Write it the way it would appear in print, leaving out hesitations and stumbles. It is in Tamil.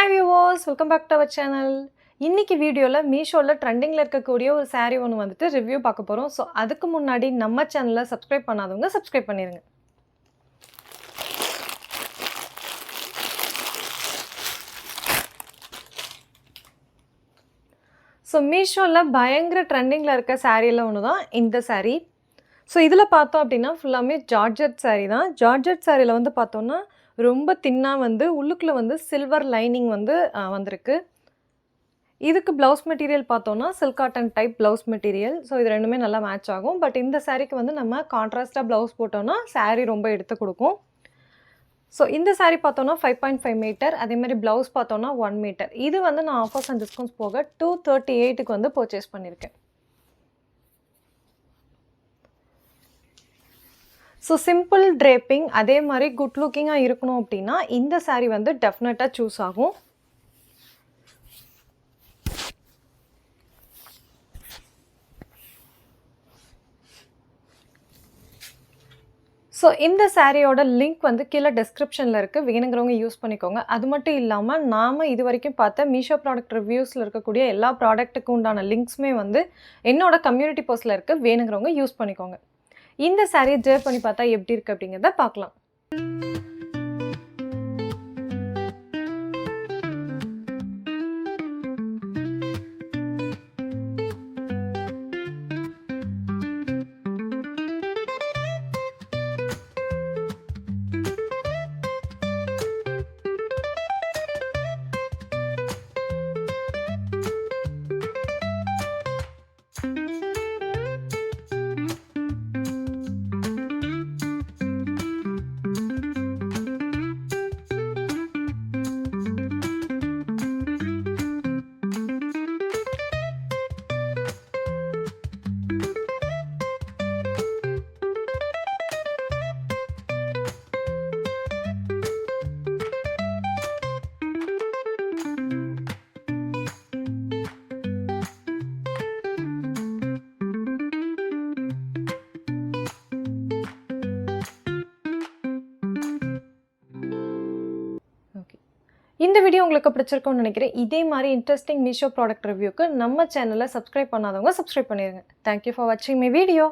Hi viewers, welcome back to our channel. இன்னைக்கு வீடியோல மீஷோல ட்ரெண்டிங்ல இருக்கக்கூடிய ஒரு saree ஒன்னு வந்துட்டு ரிவ்யூ பார்க்க போறோம். சோ அதுக்கு முன்னாடி நம்ம சேனலை சப்ஸ்கிரைப் பண்ணாதவங்க சப்ஸ்கிரைப் பண்ணிருங்க. சோ மீஷோல பயங்கர ட்ரெண்டிங்ல இருக்க சாரீல ஒன்னு தான் இந்த saree. சோ இதுல பார்த்தோம் அப்படினா ஃபுல்லாமே ஜார்ஜெட் saree தான். ஜார்ஜெட் சாரில வந்து பார்த்தோம்னா ரொம்ப தின்னா வந்து உள்ளுக்குள்ள வந்து சில்வர் லைனிங் வந்து வந்திருக்கு. இதுக்கு ப்ளவுஸ் மெட்டீரியல் பார்த்தோம்னா silk cotton type blouse material. So இது ரெண்டுமே நல்லா மேட்ச் ஆகும். பட் இந்த சாரீக்கு வந்து நம்ம கான்ட்ராஸ்ட்டாக ப்ளவுஸ் போட்டோம்னா சாரீ ரொம்ப எடுத்து கொடுக்கும். ஸோ இந்த சாரீ பார்த்தோம்னா 5.5 மீட்டர், அதேமாதிரி ப்ளவுஸ் பார்த்தோம்னா 1 மீட்டர். இது வந்து நான் ஆஃபர்ஸ் அண்ட் டிஸ்கவுண்ட்ஸ் போக 238க்கு வந்து பர்ச்சேஸ் பண்ணியிருக்கேன். ஸோ சிம்பிள் ட்ரேப்பிங் அதே மாதிரி குட் லுக்கிங்காக இருக்கணும் அப்படின்னா இந்த சாரீ வந்து டெஃபினட்டாக சூஸ் ஆகும். ஸோ இந்த சாரியோட லிங்க் வந்து கீழே டிஸ்கிரிப்ஷனில் இருக்குது, வேணுங்கிறவங்க யூஸ் பண்ணிக்கோங்க. அது மட்டும் இல்லாமல் நாம் இது வரைக்கும் பார்த்த மீஷோ ப்ராடக்ட் ரிவ்யூஸில் இருக்கக்கூடிய எல்லா ப்ராடக்ட்டுக்கு உண்டான லிங்க்ஸுமே வந்து என்னோட கம்யூனிட்டி போஸ்ட்டில் இருக்குது, வேணுங்கிறவங்க யூஸ் பண்ணிக்கோங்க. இந்த சாரியை ஜேர் பண்ணி பார்த்தா எப்படி இருக்குது அப்படிங்கிறத பார்க்கலாம். இந்த வீடியோ உங்களுக்கு பிடிச்சிருக்கும்னு நினைக்கிறேன். இதே மாதிரி இன்ட்ரெஸ்டிங் மீஷோ ப்ராடக்ட் ரிவ்யூக்கு நம்ம சேனலை சப்ஸ்கிரைப் பண்ணாதவங்க சப்ஸ்கிரைப் பண்ணிடுங்க. தேங்க்யூ ஃபார் வாட்சிங் மை வீடியோ.